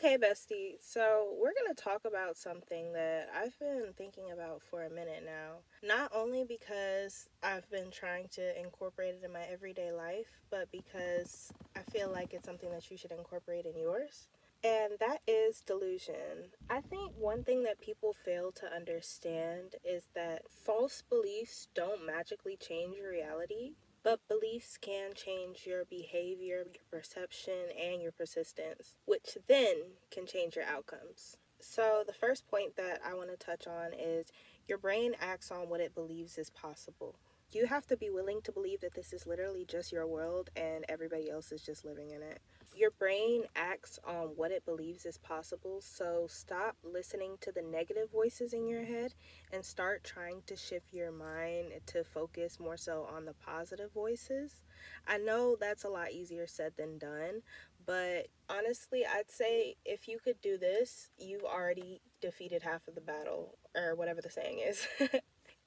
Okay, bestie. So, we're going to talk about something that I've been thinking about for a minute now. Not only because I've been trying to incorporate it in my everyday life, but because I feel like it's something that you should incorporate in yours. And that is delusion. I think one thing that people fail to understand is that false beliefs don't magically change reality, but beliefs can change your behavior, your perception, and your persistence, which then can change your outcomes. So, the first point that I want to touch on is your brain acts on what it believes is possible. You have to be willing to believe that this is literally just your world and everybody else is just living in it. Your brain acts on what it believes is possible, so stop listening to the negative voices in your head and start trying to shift your mind to focus more so on the positive voices. I know that's a lot easier said than done, but honestly, I'd say if you could do this, you've already defeated half of the battle, or whatever the saying is.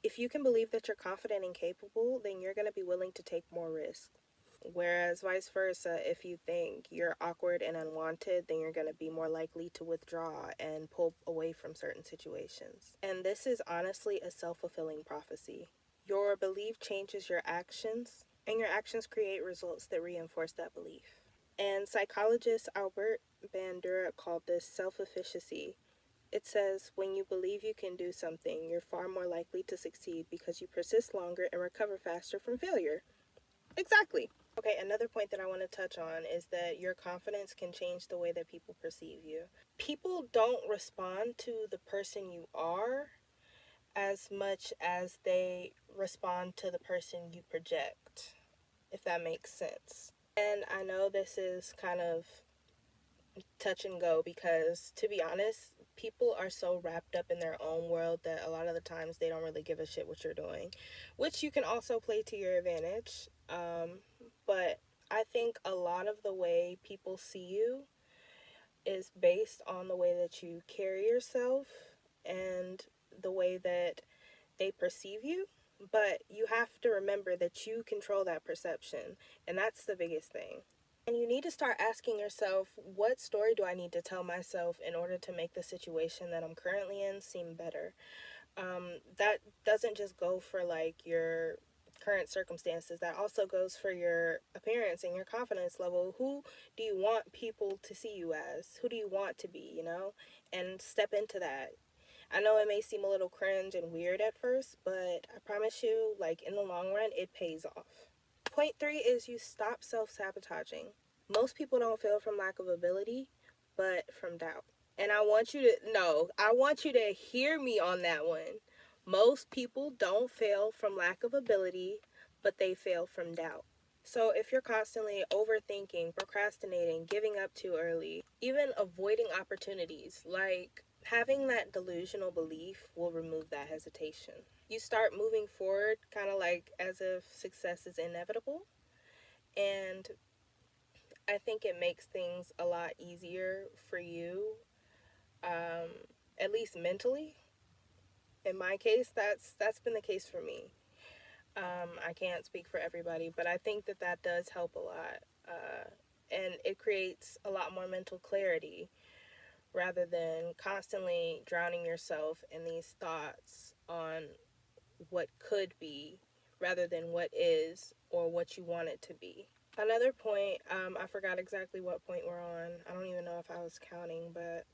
If you can believe that you're confident and capable, then you're going to be willing to take more risks. Whereas, vice versa, if you think you're awkward and unwanted, then you're going to be more likely to withdraw and pull away from certain situations. And this is honestly a self fulfilling prophecy. Your belief changes your actions, and your actions create results that reinforce that belief. And psychologist Albert Bandura called this self efficacy. It says, when you believe you can do something, you're far more likely to succeed because you persist longer and recover faster from failure. Exactly. Okay, another point that I want to touch on is that your confidence can change the way that people perceive you. People don't respond to the person you are as much as they respond to the person you project, if that makes sense. And I know this is kind of touch and go because, to be honest, people are so wrapped up in their own world that a lot of the times they don't really give a shit what you're doing, which you can also play to your advantage. But I think a lot of the way people see you is based on the way that you carry yourself and the way that they perceive you. But you have to remember that you control that perception, and that's the biggest thing. And you need to start asking yourself, what story do I need to tell myself in order to make the situation that I'm currently in seem better? That doesn't just go for like your current circumstances, that also goes for your appearance and your confidence level. Who do you want people to see you as? Who do you want to be, And step into that. I know it may seem a little cringe and weird at first, but I promise you, like in the long run, it pays off. Point three is you stop self sabotaging. Most people don't fail from lack of ability, but from doubt. And I want you to hear me on that one. Most people don't fail from lack of ability, but they fail from doubt. So if you're constantly overthinking, procrastinating, giving up too early, even avoiding opportunities, like having that delusional belief will remove that hesitation. You start moving forward kind of like as if success is inevitable. And I think it makes things a lot easier for you, um, at least mentally. In my case, that's been the case for me. I can't speak for everybody, but I think that that does help a lot. And it creates a lot more mental clarity rather than constantly drowning yourself in these thoughts on what could be rather than what is or what you want it to be. Another point, I forgot exactly what point we're on. I don't even know if I was counting, but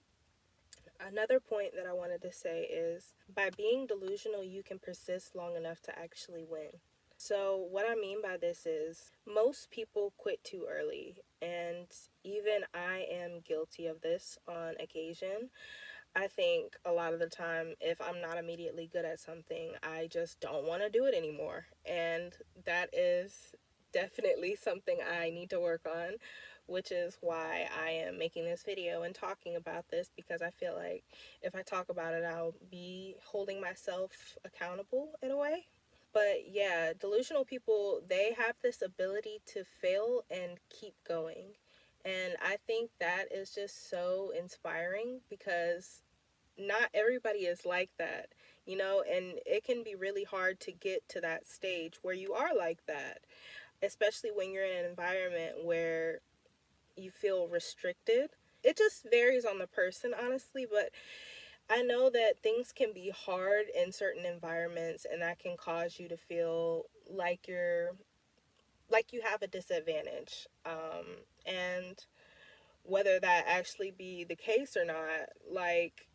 another point that I wanted to say is by being delusional, you can persist long enough to actually win. So, what I mean by this is most people quit too early, and even I am guilty of this on occasion. I think a lot of the time, if I'm not immediately good at something, I just don't want to do it anymore. And that is definitely something I need to work on, which is why I am making this video and talking about this, because I feel like if I talk about it, I'll be holding myself accountable in a way. But yeah, delusional people, they have this ability to fail and keep going. And I think that is just so inspiring because not everybody is like that, and it can be really hard to get to that stage where you are like that, especially when you're in an environment where you feel restricted it just varies on the person, honestly, but I know that things can be hard in certain environments, and that can cause you to feel like you have a disadvantage. And whether that actually be the case or not, like,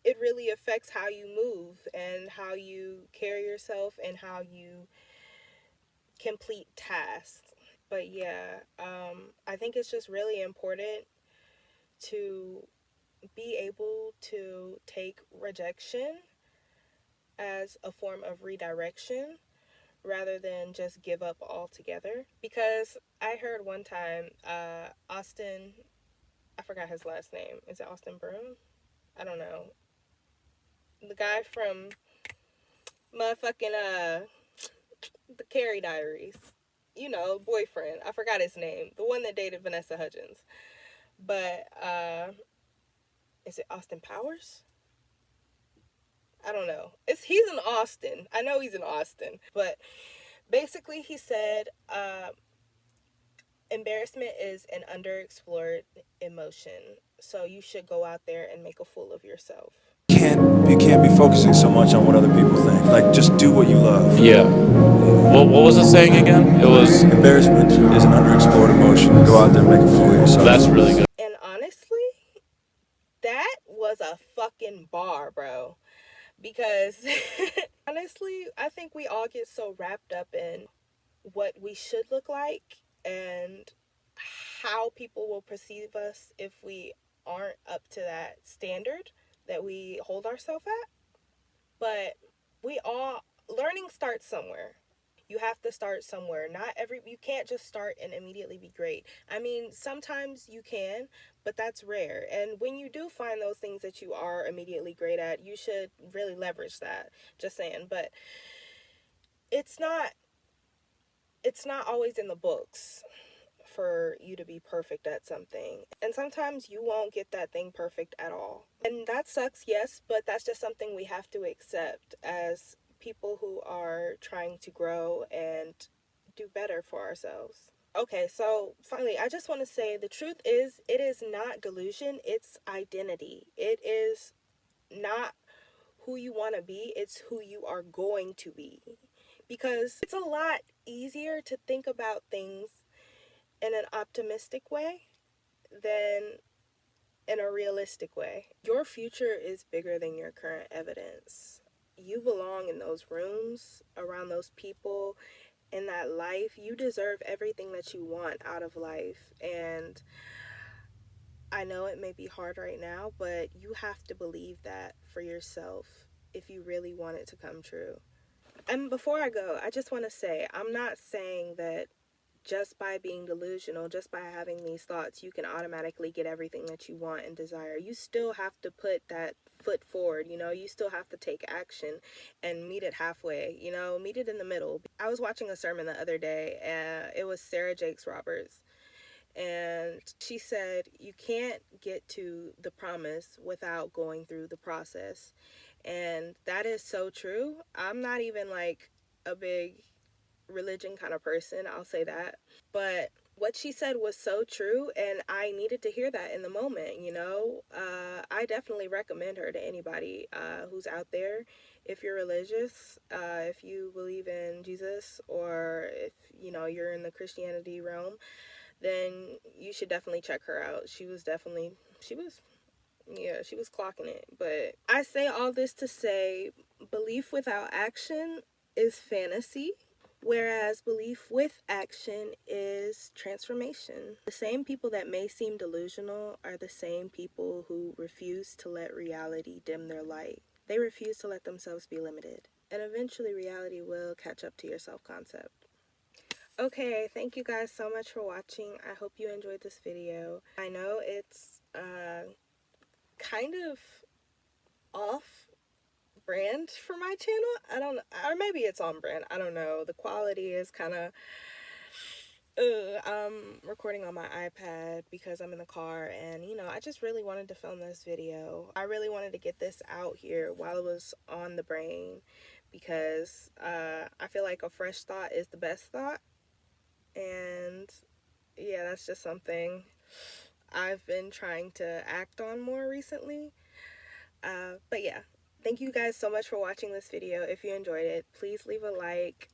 it really affects how you move and how you carry yourself and how you complete tasks. But yeah, I think it's just really important to be able to take rejection as a form of redirection rather than just give up altogether. Because I heard one time, Austin, I forgot his last name. Is it Austin Broom? I don't know. The guy from motherfucking the Carrie Diaries. You know, boyfriend. I forgot his name. The one that dated Vanessa Hudgens. But is it Austin Powers? I don't know. He's in Austin. I know he's in Austin. But basically he said embarrassment is an underexplored emotion. So you should go out there and make a fool of yourself. You can't be focusing so much on what other people think. Like, just do what you love. Yeah. What was the saying again? It was. Embarrassment is an underexplored emotion. Go out there and make a fool of yourself. That's really good. And honestly, that was a fucking bar, bro. Because honestly, I think we all get so wrapped up in what we should look like and how people will perceive us if we aren't up to that standard that we hold ourselves at. But learning starts somewhere. You have to start somewhere. You can't just start and immediately be great. I mean, sometimes you can, but that's rare. And when you do find those things that you are immediately great at, you should really leverage that. Just saying. But it's not it's not always in the books for you to be perfect at something. And sometimes you won't get that thing perfect at all. And that sucks, yes, but that's just something we have to accept as people who are trying to grow and do better for ourselves. Okay, so finally, I just want to say the truth is, it is not delusion, it's identity. It is not who you want to be, it's who you are going to be. Because it's a lot easier to think about things in an optimistic way than in a realistic way. Your future is bigger than your current evidence. You belong in those rooms, around those people, in that life. You deserve everything that you want out of life. And I know it may be hard right now, but you have to believe that for yourself if you really want it to come true. And before I go, I just want to say, I'm not saying that just by being delusional, just by having these thoughts, you can automatically get everything that you want and desire. You still have to put that foot forward, you still have to take action and meet it halfway, meet it in the middle. I was watching a sermon the other day, and it was Sarah Jakes Roberts. And she said, you can't get to the promise without going through the process. And that is so true. I'm not even like a big religion kind of person, I'll say that. But what she said was so true, and I needed to hear that in the moment. I definitely recommend her to anybody who's out there. If you're religious, if you believe in Jesus, or if you're in the Christianity realm, then you should definitely check her out. She was clocking it. But I say all this to say, belief without action is fantasy, whereas belief with action is transformation. The same people that may seem delusional are the same people who refuse to let reality dim their light. They refuse to let themselves be limited. And eventually reality will catch up to your self-concept. Okay, thank you guys so much for watching. I hope you enjoyed this video. I know it's kind of off brand for my channel. I don't know, or maybe it's on brand. I don't know. The quality is kind of I'm recording on my iPad because I'm in the car, and I just really wanted to film this video. I really wanted to get this out here while it was on the brain, because I feel like a fresh thought is the best thought. And yeah, that's just something I've been trying to act on more recently. But yeah, thank you guys so much for watching this video. If you enjoyed it, please leave a like,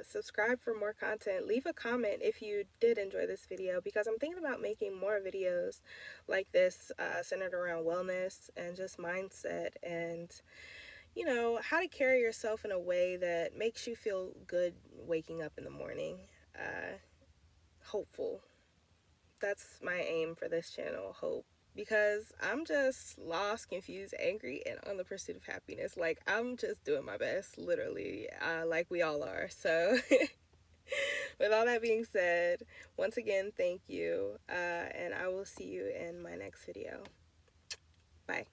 subscribe for more content, leave a comment if you did enjoy this video, because I'm thinking about making more videos like this, centered around wellness and just mindset and, you know, how to carry yourself in a way that makes you feel good waking up in the morning. Hopeful. That's my aim for this channel, hope. Because I'm just lost, confused, angry, and on the pursuit of happiness. Like, I'm just doing my best, literally, like we all are. So, with all that being said, once again, thank you. And I will see you in my next video. Bye.